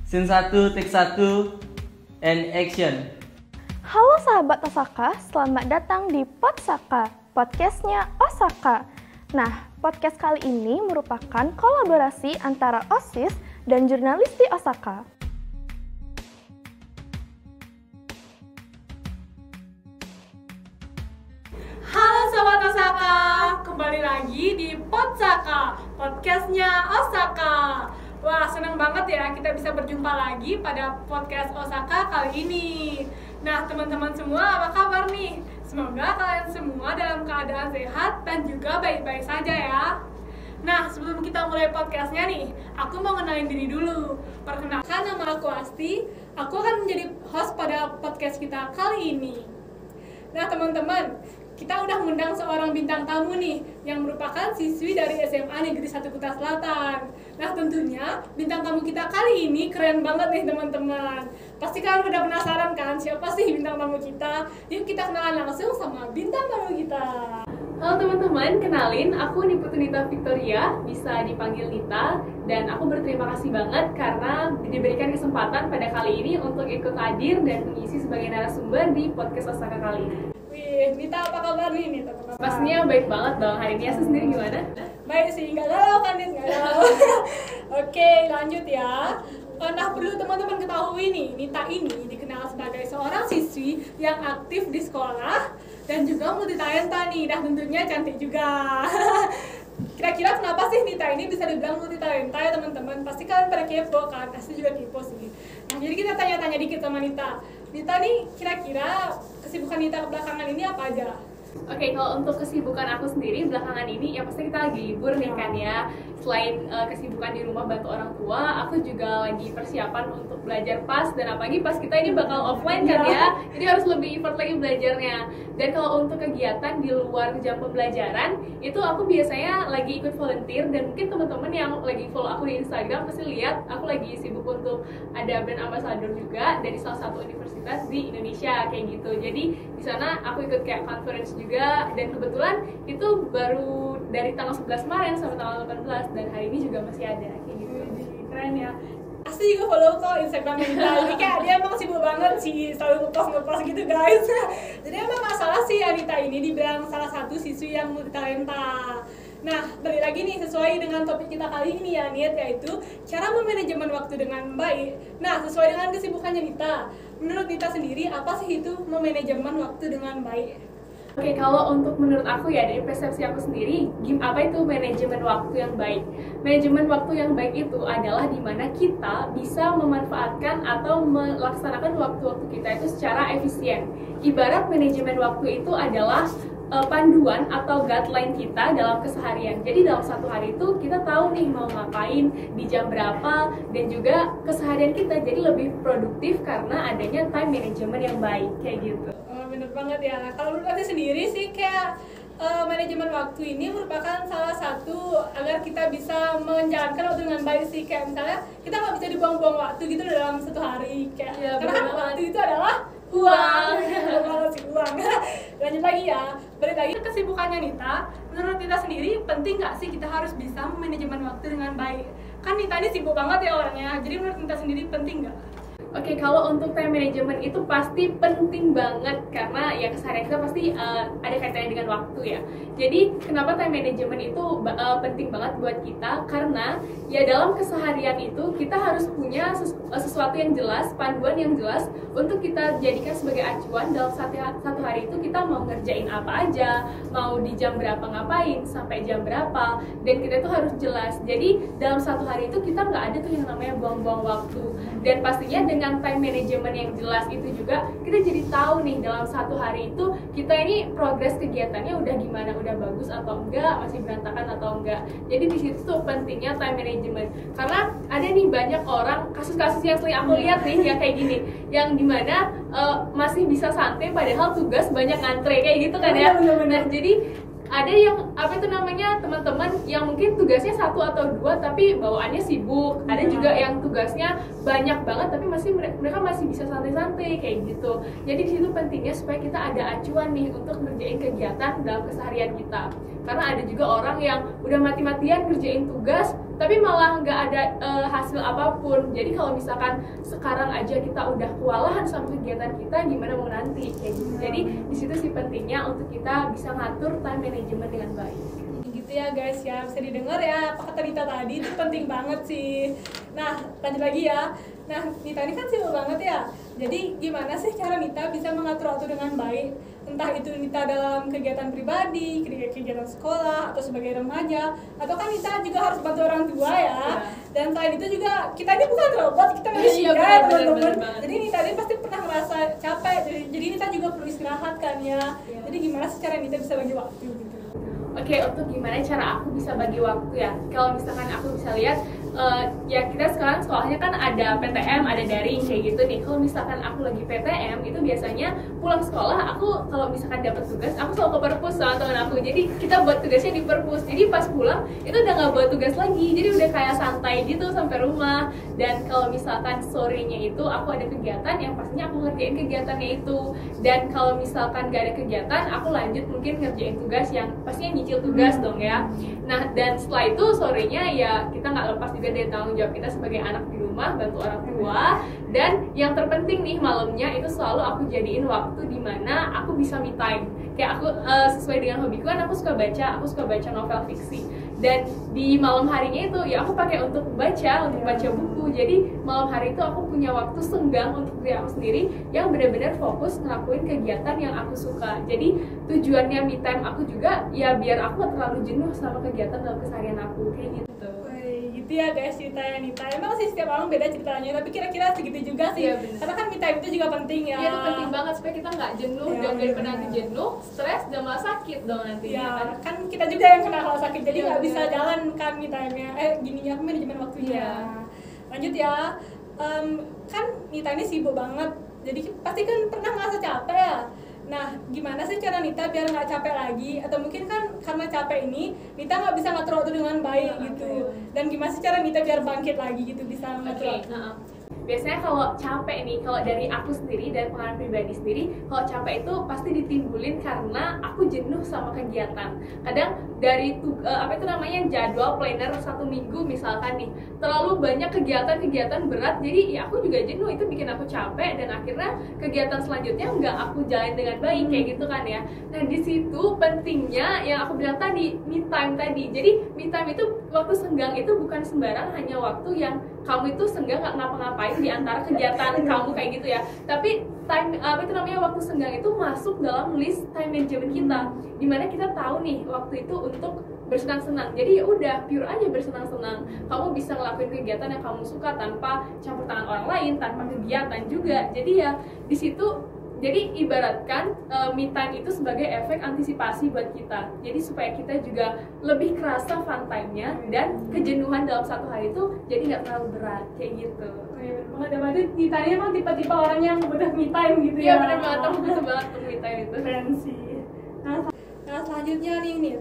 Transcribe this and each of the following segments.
Scene 1, take 1, and action. Halo sahabat Osaka, selamat datang di Podsaka, podcastnya Osaka. Nah, podcast kali ini merupakan kolaborasi antara OSIS dan jurnalis di Osaka. Halo Sobat Osaka, kembali lagi di Podsaka, podcastnya Osaka. Wah, senang banget ya kita bisa berjumpa lagi pada podcast Osaka kali ini. Nah, teman-teman semua apa kabar nih? Semoga kalian semua dalam keadaan sehat dan juga baik-baik saja ya. Nah, sebelum kita mulai podcastnya nih, aku mau kenalin diri dulu. Perkenalkan, nama aku Asti. Aku akan menjadi host pada podcast kita kali ini. Nah, teman-teman, kita udah ngundang seorang bintang tamu nih yang merupakan siswi dari SMA Negeri 1 Kuta Selatan. Nah, tentunya bintang tamu kita kali ini keren banget nih teman-teman. Pasti kalian udah penasaran kan siapa sih bintang tamu kita? Yuk kita kenalan langsung sama bintang tamu kita. Halo teman-teman, kenalin aku Nita Victoria, bisa dipanggil Nita, dan aku berterima kasih banget karena diberikan kesempatan pada kali ini untuk ikut hadir dan mengisi sebagai narasumber di podcast Osaka kali ini. Wih, Nita apa kabar nih Nita? Pastinya baik banget dong. Hari ini Asa sendiri gimana? Baik sih, nggak galau kan Nita? Nggak galau. Oke, lanjut ya. Nah, perlu teman-teman ketahui nih, Nita ini dikenal sebagai seorang siswi yang aktif di sekolah dan juga multitalenta nih, dan tentunya cantik juga. Kira-kira kenapa sih Nita ini bisa dibilang multitalenta ya teman-teman? Pasti kalian pada kepo kan, pasti juga kepo sih. Nah, jadi kita tanya-tanya dikit sama Nita. Nita nih kira-kira kesibukan Nita belakangan ini apa aja? Oke, kalau untuk kesibukan aku sendiri belakangan ini ya pasti kita lagi libur nih kan ya. Selain kesibukan di rumah bantu orang tua, aku juga lagi persiapan untuk belajar PAS, dan apalagi PAS kita ini bakal offline kan ya. Jadi harus lebih effort lagi belajarnya. Dan kalau untuk kegiatan di luar jam pembelajaran, itu aku biasanya lagi ikut volunteer, dan mungkin teman-teman yang lagi follow aku di Instagram pasti lihat aku lagi sibuk untuk ada brand ambassador juga dari salah satu universitas di Indonesia kayak gitu. Jadi di sana aku ikut kayak conference juga, dan kebetulan itu baru dari tanggal 11 Maret sampai tanggal 18, dan hari ini juga masih ada kayak gitu. Keren ya. Pasti juga follow kok Instagramnya Nita. Jadi kayak dia emang sibuk banget sih, selalu ngepost gitu guys. Jadi emang gak salah sih Anita ini dibilang salah satu siswi yang multitalenta. Nah, balik lagi nih sesuai dengan topik kita kali ini ya Nit, yaitu cara memanajemen waktu dengan baik. Nah, sesuai dengan kesibukannya Nita, menurut Nita sendiri apa sih itu memanajemen waktu dengan baik? Oke, kalau untuk menurut aku ya, dari persepsi aku sendiri, apa itu manajemen waktu yang baik? Manajemen waktu yang baik itu adalah dimana kita bisa memanfaatkan atau melaksanakan waktu-waktu kita itu secara efisien. Ibarat manajemen waktu itu adalah panduan atau guideline kita dalam keseharian. Jadi dalam satu hari itu kita tahu nih mau ngapain di jam berapa, dan juga keseharian kita jadi lebih produktif karena adanya time management yang baik kayak gitu. Bener banget ya. Kalau menurut aku sendiri sih kayak manajemen waktu ini merupakan salah satu agar kita bisa menjalankan waktu dengan baik sih. Kayak misalnya kita nggak bisa dibuang-buang waktu gitu dalam satu hari kayak ya, karena waktu itu adalah uang. Uang. Lanjut lagi ya, balik lagi ke kesibukannya Nita. Menurut Nita sendiri penting nggak sih kita harus bisa manajemen waktu dengan baik? Kan Nita ini sibuk banget ya orangnya, jadi menurut Nita sendiri penting nggak? Oke, kalau untuk time management itu pasti penting banget karena ya keseharian kita pasti ada kaitannya dengan waktu ya. Jadi kenapa time management itu penting banget buat kita? Karena ya dalam keseharian itu kita harus punya sesuatu yang jelas, panduan yang jelas untuk kita jadikan sebagai acuan dalam satu hari itu kita mau ngerjain apa aja, mau di jam berapa ngapain, sampai jam berapa, dan kita itu harus jelas. Jadi dalam satu hari itu kita nggak ada tuh yang namanya buang-buang waktu, dan pastinya dengan time management yang jelas itu juga kita jadi tahu nih dalam satu hari itu kita ini progres kegiatannya udah gimana, udah bagus atau enggak, masih berantakan atau enggak. Jadi di situ tuh pentingnya time management, karena ada nih banyak orang, kasus-kasus yang sering aku lihat nih ya kayak gini, yang dimana masih bisa santai padahal tugas banyak ngantre kayak gitu kan ya. Nah, jadi ada yang apa itu namanya teman-teman yang mungkin tugasnya 1 atau 2 tapi bawaannya sibuk, ada juga yang tugasnya banyak banget tapi mereka masih bisa santai-santai kayak gitu. Jadi di situ pentingnya supaya kita ada acuan nih untuk ngerjain kegiatan dalam keseharian kita, karena ada juga orang yang udah mati-matian ngerjain tugas tapi malah nggak ada hasil apapun. Jadi kalau misalkan sekarang aja kita udah kewalahan sama kegiatan kita, gimana mau nanti kayak gitu. Jadi di situ sih pentingnya untuk kita bisa ngatur time management dengan baik. Gitu ya guys ya, bisa didengar ya apa kata Nita tadi, itu penting banget sih. Nah lanjut lagi ya. Nah Nita ini kan sibuk banget ya, jadi gimana sih cara Nita bisa mengatur waktu dengan baik, entah itu Nita dalam kegiatan pribadi, kegiatan sekolah, atau sebagai remaja, atau kan Nita juga harus bantu orang tua ya. Dan selain itu juga kita ini bukan robot, kita manusia ya teman-teman. Jadi Nita ini pasti pernah merasa capek, jadi Nita juga perlu istirahat kan ya. Jadi gimana sih cara Nita bisa bagi waktu gitu? Oke, untuk gimana cara aku bisa bagi waktu ya? Kalau misalkan aku bisa lihat, ya kita sekarang sekolahnya kan ada PTM, ada daring kayak gitu nih. Kalau misalkan aku lagi PTM, itu biasanya pulang sekolah, aku kalau misalkan dapat tugas, aku selalu ke perpus sama teman aku. Jadi kita buat tugasnya di perpus. Jadi pas pulang, itu udah nggak buat tugas lagi. Jadi udah kayak santai gitu sampai rumah. Dan kalau misalkan sorenya itu aku ada kegiatan, yang pastinya aku ngerjain kegiatannya itu. Dan kalau misalkan nggak ada kegiatan, aku lanjut mungkin ngerjain tugas yang pastinya nyicil tugas dong ya. Nah, dan setelah itu sorenya ya kita nggak lepas juga dari tanggung jawab kita sebagai anak di rumah, bantu orang tua. Dan yang terpenting nih malamnya itu selalu aku jadiin waktu dimana aku bisa me time. Kayak aku sesuai dengan hobiku kan aku suka baca novel fiksi. Dan di malam harinya itu ya aku pakai untuk baca buku. Jadi malam hari itu aku punya waktu senggang untuk diri aku sendiri yang benar-benar fokus ngelakuin kegiatan yang aku suka. Jadi tujuannya me time aku juga ya biar aku gak terlalu jenuh sama kegiatan dalam keseharian aku kayak gitu. Gitu ya guys ceritanya Nita. Emang sih setiap orang beda ceritanya, tapi kira-kira segitu juga sih. Karena kan me time itu juga penting ya. Iya, itu penting banget supaya kita nggak jenuh dan daripada nanti jenuh, stres dan malah sakit dong nantinya kan kita juga yang kena kalau sakit, jadi nggak bisa jalan kan me time-nya. Gininya aku manajemen waktunya. Lanjut ya. Kan Nita ini sibuk banget, jadi pasti kan pernah ngerasa capek ya. Nah, gimana sih cara Nita biar nggak capek lagi? Atau mungkin kan karena capek ini, Nita nggak bisa ngatur waktu dengan baik gitu. Dan gimana sih cara Nita biar bangkit lagi gitu, bisa ngatur waktu? Biasanya kalau capek nih, kalau dari aku sendiri, dari pengalaman pribadi sendiri, kalau capek itu pasti ditimbulin karena aku jenuh sama kegiatan. Kadang dari jadwal planner 1 minggu misalkan nih, terlalu banyak kegiatan berat, jadi ya aku juga jenuh, itu bikin aku capek dan akhirnya kegiatan selanjutnya nggak aku jalan dengan baik kayak gitu kan ya. Nah di situ pentingnya yang aku bilang tadi, me time tadi. Jadi me time itu waktu senggang itu bukan sembarang hanya waktu yang kamu itu senggang nggak ngapa-ngapain di antara kegiatan kamu kayak gitu ya. Tapi waktu senggang itu masuk dalam list time management kita, dimana kita tahu nih waktu itu untuk bersenang-senang. Jadi ya udah pure aja bersenang-senang. Kamu bisa ngelakuin kegiatan yang kamu suka tanpa campur tangan orang lain, tanpa kegiatan juga. Jadi ya di situ, jadi ibaratkan me time itu sebagai efek antisipasi buat kita. Jadi supaya kita juga lebih kerasa fun time-nya dan kejenuhan dalam satu hari itu jadi nggak terlalu berat kayak gitu. Berarti Nita ini emang tipe-tipe orang yang butuh me time gitu ya? Iya benar banget, aku butuh banget me time itu. Keren sih. Nah selanjutnya nih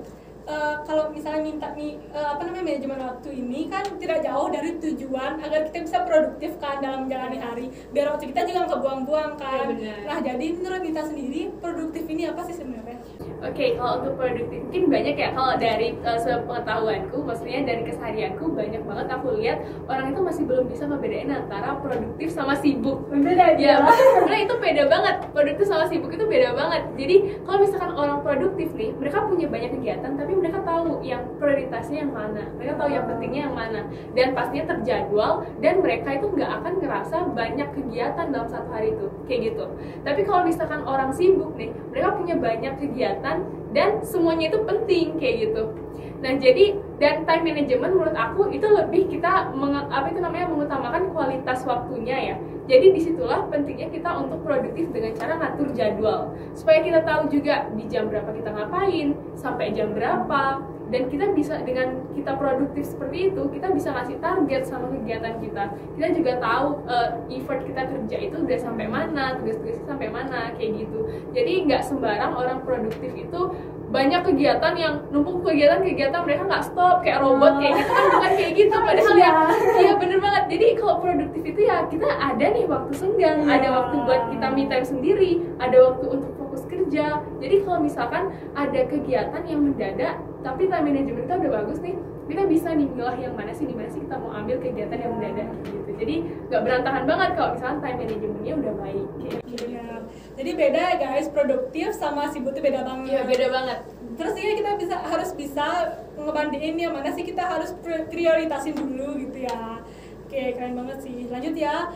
kalau misalnya minta manajemen waktu ini kan tidak jauh dari tujuan agar kita bisa produktif kan dalam menjalani hari, biar waktu kita juga nggak kebuang-buang kan. Nah jadi menurut Nita sendiri produktif ini apa sih sebenarnya? Oke, kalau untuk produktif mungkin banyak ya. Kalau dari sepengetahuanku, maksudnya dari keseharianku, banyak banget aku lihat orang itu masih belum bisa membedain antara produktif sama sibuk. Beda ya, sebenarnya itu beda banget. Produktif sama sibuk itu beda banget. Jadi kalau misalkan orang produktif nih, mereka punya banyak kegiatan, tapi mereka tahu yang prioritasnya yang mana, mereka tahu yang pentingnya yang mana, dan pastinya terjadwal, dan mereka itu nggak akan ngerasa banyak kegiatan dalam satu hari itu kayak gitu. Tapi kalau misalkan orang sibuk nih, mereka punya banyak kegiatan dan semuanya itu penting kayak gitu. Nah jadi, dan time management menurut aku itu lebih kita mengutamakan kualitas waktunya ya. Jadi disitulah pentingnya kita untuk produktif dengan cara ngatur jadwal, supaya kita tahu juga di jam berapa kita ngapain, sampai jam berapa. Dan kita bisa, dengan kita produktif seperti itu, kita bisa ngasih target sama kegiatan kita. Kita juga tahu effort kita kerja itu udah sampai mana, tugas-tugasnya sampai mana, kayak gitu. Jadi nggak sembarang orang produktif itu banyak kegiatan yang numpuk kegiatan mereka nggak stop kayak robot kayak gitu kan, bukan kayak gitu. Padahal ya bener banget. Jadi kalau produktif itu ya kita ada nih waktu senggang, ada waktu buat kita me time sendiri, ada waktu untuk fokus kerja. Jadi kalau misalkan ada kegiatan yang mendadak tapi time management kita udah bagus nih, kita bisa nih milah yang mana sih kita mau ambil kegiatan yang mendadak gitu. Jadi nggak berantakan banget kalau misalnya time managementnya udah baik kayak gitu. Jadi beda ya guys, produktif sama sibuk itu beda banget. Iya, beda banget. Terus ya kita harus bisa ngebandingin yang mana sih kita harus prioritasin dulu gitu ya. Oke, keren banget sih. Lanjut ya,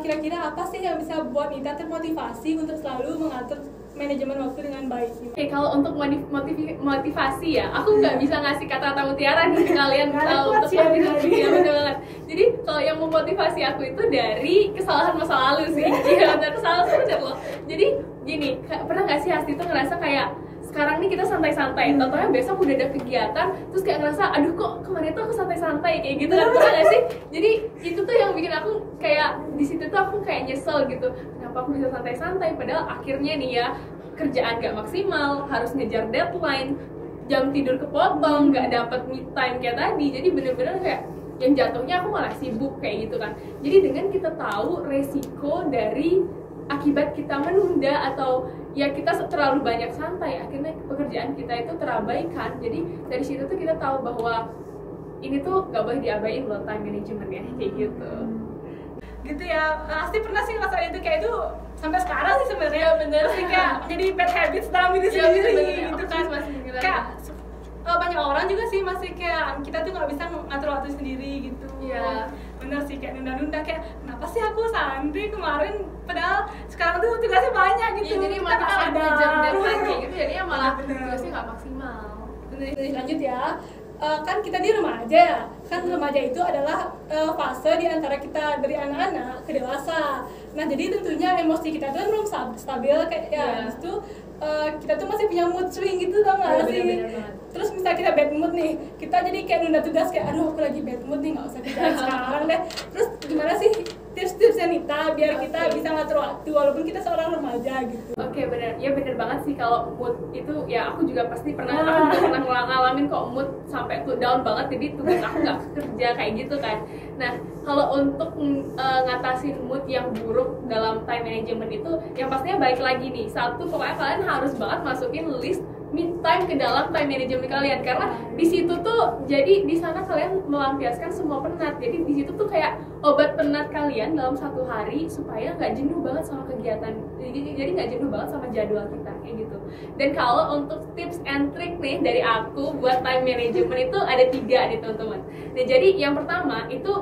kira-kira apa sih yang bisa buat Nita termotivasi untuk selalu mengatur manajemen waktu dengan baik? Oke, kalau untuk motivasi ya, aku nggak bisa ngasih kata-kata mutiara nih ke kalian untuk motivasi. Ya, bener banget. Jadi kalau yang memotivasi aku itu dari kesalahan masa lalu sih. Iya, bener, kesalahan bener loh. Jadi gini, pernah nggak sih Hasti tuh ngerasa kayak sekarang nih kita santai-santai, contohnya besok udah ada kegiatan, terus kayak ngerasa, aduh kok kemarin tuh aku santai-santai kayak gitu kan, pernah gak sih? Jadi itu tuh yang bikin aku kayak di situ tuh aku kayak nyesel gitu, kenapa aku bisa santai-santai, padahal akhirnya nih ya kerjaan gak maksimal, harus ngejar deadline, jam tidur kepotong, gak dapet me time kayak tadi, jadi bener-bener kayak yang jatuhnya aku malah sibuk kayak gitu kan. Jadi dengan kita tahu resiko dari akibat kita menunda atau ya kita terlalu banyak santai, akhirnya pekerjaan kita itu terabaikan. Jadi dari situ tuh kita tahu bahwa ini tuh gak boleh diabaiin loh time management ya, kayak gitu. Gitu ya, pasti pernah sih ngerasain itu kayak itu sampai sekarang sih sebenarnya. Ya, bener. Pasti kayak jadi bad habits dalam diri Ya, sendiri bener. gitu kan. Kayak banyak orang juga sih masih kayak kita tuh nggak bisa ngatur waktu sendiri gitu. Iya. Bener sih, kayak nunda-nunda, kayak kenapa sih aku santai kemarin padahal sekarang tuh tugasnya banyak gitu. Iya, jadi Kita malah nggak kita sadar. ngejar deadline kayak gitu, jadinya malah Bener. tugasnya nggak maksimal. Lanjut ya, kan kita di remaja ya, kan remaja itu adalah fase di antara kita dari anak-anak ke dewasa. Nah jadi tentunya emosi kita tuh belum stabil kayak ya, habis itu kita tuh masih punya mood swing gitu, tau gak sih? Terus misalnya kita bad mood nih, kita jadi kayak nunda tugas, kayak aduh aku lagi bad mood nih, gak usah kerjaan sekarang deh. Terus gimana sih tips-tipsnya Nita biar kita bisa ngatur waktu walaupun kita seorang remaja gitu? Oke, bener, ya bener banget sih kalau mood itu ya aku juga pasti pernah ngalamin kok mood sampai tuh down banget, jadi tugas aku nggak kerja kayak gitu kan. Nah kalau untuk ngatasin mood yang buruk dalam time management itu, yang pastinya balik lagi nih, satu pokoknya kalian harus banget masukin list me time ke dalam time management kalian, karena di situ tuh jadi di sana kalian melampiaskan semua penat, jadi di situ tuh kayak obat penat kalian dalam satu hari supaya nggak jenuh banget sama kegiatan, jadi nggak jenuh banget sama jadwal kita kayak gitu. Dan kalau untuk tips and trick nih dari aku buat time management itu ada 3 nih teman-teman. Nah jadi yang pertama itu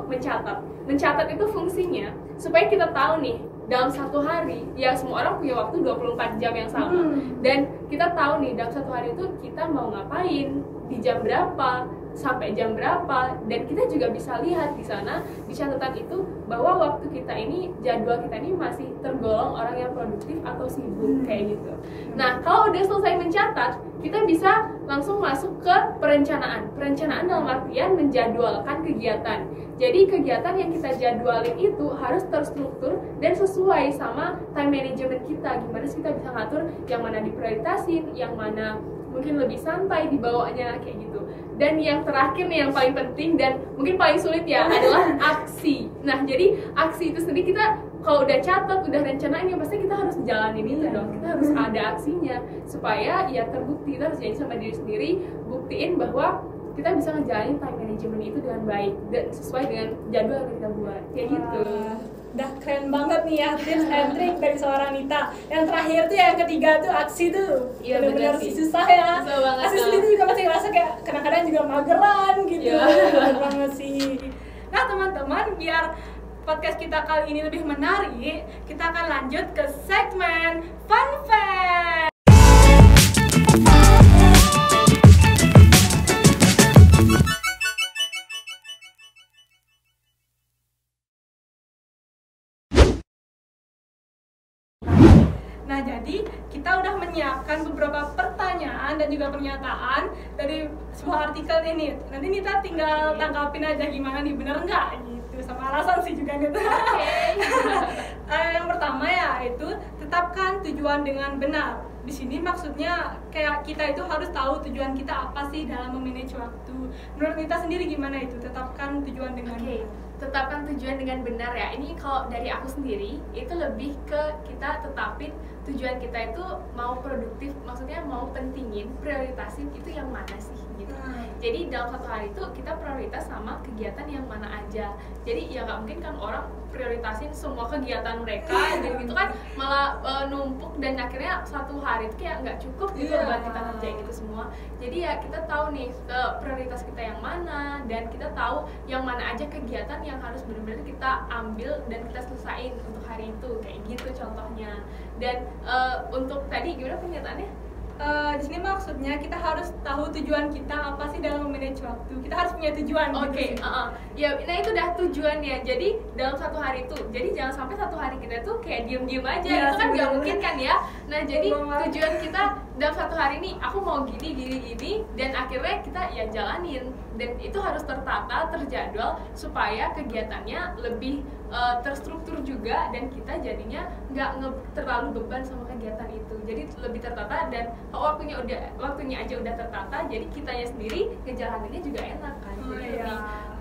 mencatat itu fungsinya supaya kita tahu nih dalam satu hari, ya semua orang punya waktu 24 jam yang sama, dan kita tahu nih dalam satu hari itu kita mau ngapain, di jam berapa, sampai jam berapa, dan kita juga bisa lihat di sana di catatan itu bahwa waktu kita ini, jadwal kita ini masih tergolong orang yang produktif atau sibuk kayak gitu. Nah kalau udah selesai mencatat, kita bisa langsung masuk ke perencanaan dalam artian menjadwalkan kegiatan. Jadi kegiatan yang kita jadwalin itu harus terstruktur dan sesuai sama time management kita. Gimana sih kita bisa ngatur yang mana diprioritasin, yang mana mungkin lebih santai dibawanya kayak gitu. Dan yang terakhir nih yang paling penting dan mungkin paling sulit ya adalah aksi. Nah jadi aksi itu sendiri kita kalau udah catat, udah rencanain ya pasti kita harus jalanin itu dong. Kita harus ada aksinya supaya ya terbukti, kita harus janji sama diri sendiri, buktiin bahwa kita bisa ngejalanin time management itu dengan baik dan sesuai dengan jadwal yang kita buat kayak gitu. Udah keren banget nih ya tips and trick dari seorang Nita. Yang terakhir tuh yang ketiga tuh aksi tuh. Iya, bener-bener bener sih. susah ya. Susah banget, Aku sendiri juga masih ngerasa kayak kadang-kadang juga mageran gitu. Iya. Bener banget sih. Nah teman-teman, biar podcast kita kali ini lebih menarik, kita akan lanjut ke segmen Fun Fact. Nah, jadi kita udah menyiapkan beberapa pertanyaan dan juga pernyataan dari sebuah artikel ini. Nanti Nita tinggal tanggapin aja gimana nih, bener nggak gitu, sama alasan sih juga gitu. Okay. Yang pertama ya itu tetapkan tujuan dengan benar. di sini maksudnya kayak kita itu harus tahu tujuan kita apa sih dalam memanage waktu. Menurut Nita sendiri gimana itu? Tetapkan tujuan dengan tetapkan tujuan dengan benar ya. Ini kalau dari aku sendiri itu lebih ke kita tetapin tujuan kita itu mau produktif, maksudnya mau pentingin, prioritasin itu yang mana sih gitu. Jadi dalam satu hari itu kita prioritas sama kegiatan yang mana aja. Jadi ya nggak mungkin kan orang prioritasin semua kegiatan mereka dan gitu kan malah numpuk dan akhirnya satu hari itu kayak nggak cukup gitu buat kita ngerjain itu semua. Jadi ya kita tahu nih prioritas kita yang mana dan kita tahu yang mana aja kegiatan yang harus benar-benar kita ambil dan kita selesain untuk hari itu, kayak gitu contohnya. Dan untuk tadi gimana pernyataannya? Di sini maksudnya kita harus tahu tujuan kita apa sih dalam memanage waktu. Kita harus punya tujuan. Oke, ya, nah itu udah tujuannya. Jadi dalam satu hari itu, jadi jangan sampai satu hari kita tuh kayak diem-diem aja. Ya, itu kan nggak mungkin kan ya. Nah jadi tujuan kita dalam satu hari ini, aku mau gini, dan akhirnya kita ya jalanin. Dan itu harus tertata, terjadwal supaya kegiatannya lebih terstruktur juga dan kita jadinya nggak terlalu beban sama kegiatan itu. Jadi lebih tertata dan waktunya aja udah tertata, jadi kitanya sendiri ngejalaninnya juga enak kan. Jadi lebih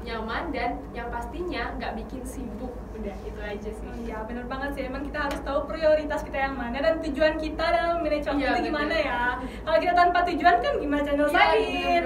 nyaman dan yang pastinya nggak bikin sibuk. Udah itu aja sih. Iya benar banget sih, emang kita harus tahu prioritas kita yang mana dan tujuan kita dalam manage waktu itu gimana ya. Kalau kita tanpa tujuan kan gimana cara nyelesain.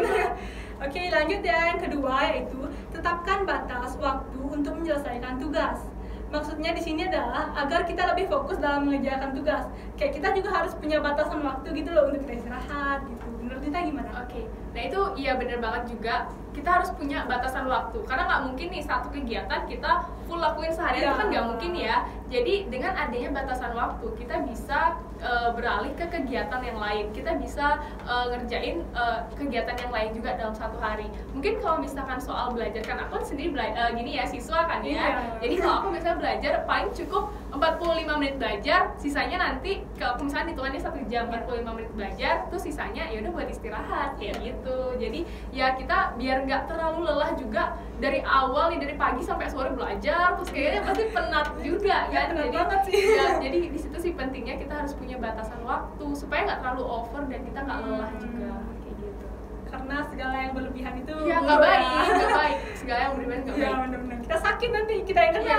Oke, lanjut ya, yang kedua yaitu tetapkan batas waktu untuk menyelesaikan tugas. Maksudnya di sini adalah agar kita lebih fokus dalam mengerjakan tugas. Kayak kita juga harus punya batasan waktu gitu loh untuk kita istirahat gitu. Menurut kita gimana? Oke, nah itu iya bener banget juga. Kita harus punya batasan waktu karena nggak mungkin nih satu kegiatan kita full lakuin seharian, itu kan nggak mungkin ya. Jadi dengan adanya batasan waktu kita bisa beralih ke kegiatan yang lain. Kita bisa ngerjain kegiatan yang lain juga dalam satu hari. Mungkin kalau misalkan soal belajar, kan aku sendiri gini ya, siswa kan ya. Jadi kalau aku misalnya belajar paling cukup 45 menit belajar, sisanya nanti kalau misalnya hitungannya 1 jam 45 menit belajar, terus sisanya ya udah buat istirahat kayak gitu. Jadi ya kita biar nggak terlalu lelah juga dari awal nih, dari pagi sampai sore belajar, terus kayaknya pasti penat juga kan. Jadi di situ sih pentingnya kita harus punya batasan waktu supaya nggak terlalu over dan kita nggak lelah juga kayak gitu. Karena segala yang berlebihan itu nggak baik. Segala yang berlebihan nggak baik. Iya benar-benar. Kita sakit nanti, kita yang kena.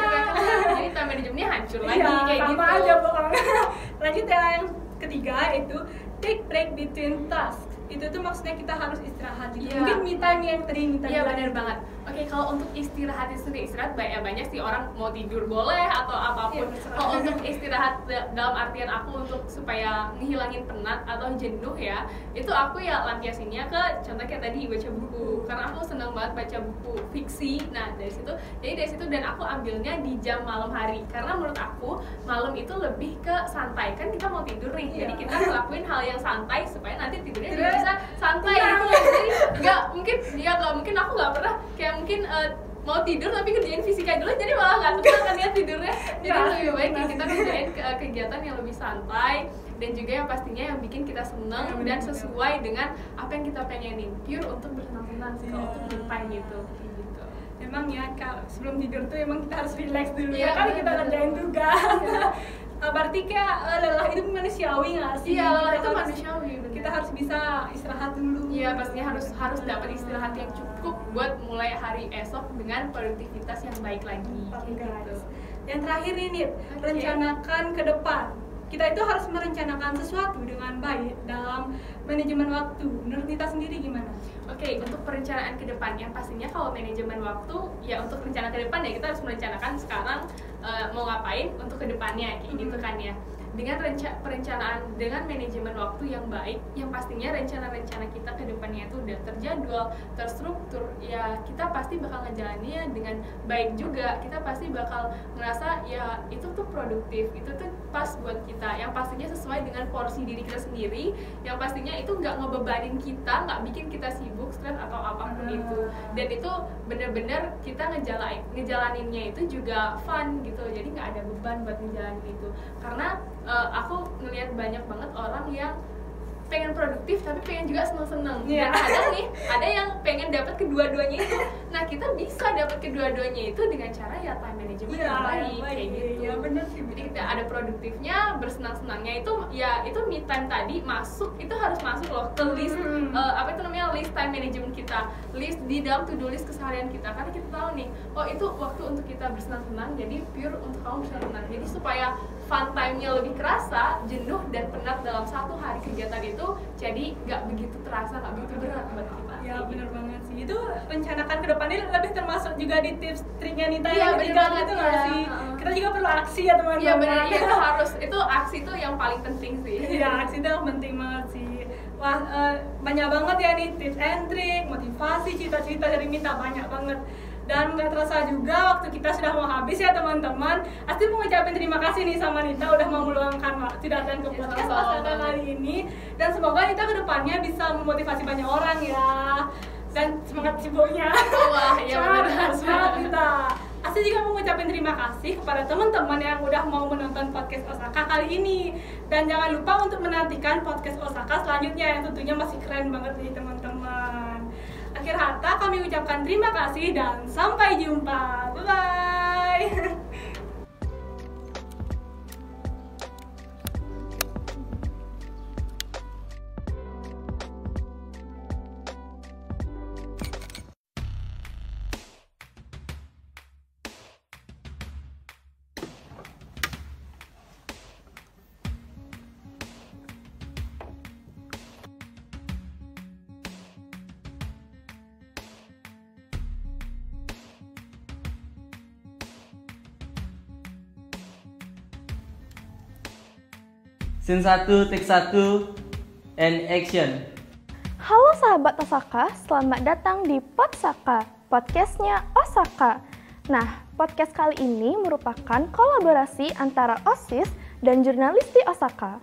Jadi time manajemennya hancur lagi kayak sama gitu. aja pokoknya. Lanjut ya, yang ketiga itu take break between tasks. Itu tuh maksudnya kita harus istirahat gitu. Mungkin me time yang tadi Nita Iya bilang. benar banget. Oke, kalau untuk istirahat itu sendiri, istirahat banyak sih, orang mau tidur boleh atau apapun. Kalau untuk istirahat dalam artian aku untuk supaya ngehilangin penat atau jenuh ya, itu aku ya lampiasinnya ke contoh kayak tadi baca buku. Karena aku senang banget baca buku fiksi. Nah, dari situ dan aku ambilnya di jam malam hari. Karena menurut aku malam itu lebih ke santai. Kan kita mau tidur nih. Jadi kita ngelakuin hal yang santai supaya nanti tidurnya juga bisa santai gitu. Jadi nggak mungkin aku nggak pernah kayak mungkin mau tidur tapi kerjain fisika dulu, jadi malah nggak tenang kan ya tidurnya. Jadi lebih baik kita kerjain kegiatan yang lebih santai dan juga yang pastinya yang bikin kita senang dan sesuai dengan apa yang kita pengenin, pure untuk bersenang-senang sih kalau untuk depan gitu. Emang ya sebelum tidur tuh emang kita harus relax dulu ya kan kita ngerjain tugas. Berarti kayak lelah itu manusiawi nggak sih? Iya, lelah itu manusiawi. Kita harus bisa istirahat dulu. Iya, pastinya harus dapat istirahat yang cukup buat mulai hari esok dengan produktivitas yang baik lagi. Gitu. Yang terakhir ini, rencanakan ke depan. Kita itu harus merencanakan sesuatu dengan baik dalam manajemen waktu. Menurut kita sendiri gimana? Oke, untuk perencanaan ke depan yang pastinya kalau manajemen waktu ya untuk rencana ke depan ya kita harus merencanakan sekarang mau ngapain untuk ke depannya kayak gitu kan ya. Dengan perencanaan dengan manajemen waktu yang baik, yang pastinya rencana-rencana kita ke depannya itu udah terjadwal, terstruktur, ya kita pasti bakal ngejalaninnya dengan baik juga. Kita pasti bakal ngerasa ya itu tuh produktif, itu tuh pas buat kita, yang pastinya sesuai dengan porsi diri kita sendiri, yang pastinya itu nggak ngebebanin kita, nggak bikin kita sibuk, stres atau apapun itu. Dan itu bener-bener kita ngejalaninnya itu juga fun gitu, jadi nggak ada beban buat ngejalanin itu. Karena aku ngelihat banyak banget orang yang pengen produktif tapi pengen juga seneng-seneng. Iya. Dan kadang nih ada yang pengen dapat kedua-duanya itu. Nah kita bisa dapat kedua-duanya itu dengan cara ya time management yang baik kayak gitu. Iya bener sih. Jadi kita ada produktifnya, bersenang-senangnya itu ya itu me time tadi masuk, itu harus masuk loh ke list apa itu namanya, list time management kita, list di dalam to do list keseharian kita, karena kita tahu nih oh itu waktu untuk kita bersenang-senang, jadi pure untuk kamu bersenang-senang. Jadi supaya fun time-nya lebih kerasa, jenuh dan penat dalam satu hari kegiatan itu jadi nggak begitu terasa, nggak begitu berat buat kita. Ya bener banget sih, itu rencanakan ke depannya lebih termasuk juga di tips triknya Nita Iya, yang bener ketiga banget, itu nggak iya. sih? Kita juga perlu aksi ya teman-teman. Iya benar, iya itu harus, itu aksi itu yang paling penting sih. Iya, aksi itu yang penting banget sih. Wah, banyak banget ya nih tips and trik, motivasi, cita-cita dari Nita, banyak banget. Dan nggak terasa juga waktu kita sudah mau habis ya teman-teman. Pasti mau ngucapin terima kasih nih sama Nita udah mau meluangkan waktu datang ke podcast Osaka kali ini. Dan semoga Nita kedepannya bisa memotivasi banyak orang ya. Dan semangat sibuknya. Wah, iya benar. Semangat Nita. Asli juga mau ngucapin terima kasih kepada teman-teman yang udah mau menonton podcast Osaka kali ini. Dan jangan lupa untuk menantikan podcast Osaka selanjutnya yang tentunya masih keren banget nih teman-teman. Akhir kata kami ucapkan terima kasih dan sampai jumpa. Bye-bye. Scene 1, take 1, and action. Halo sahabat Osaka, selamat datang di Podsaka, podcastnya Osaka. Nah, podcast kali ini merupakan kolaborasi antara OSIS dan jurnalis di Osaka.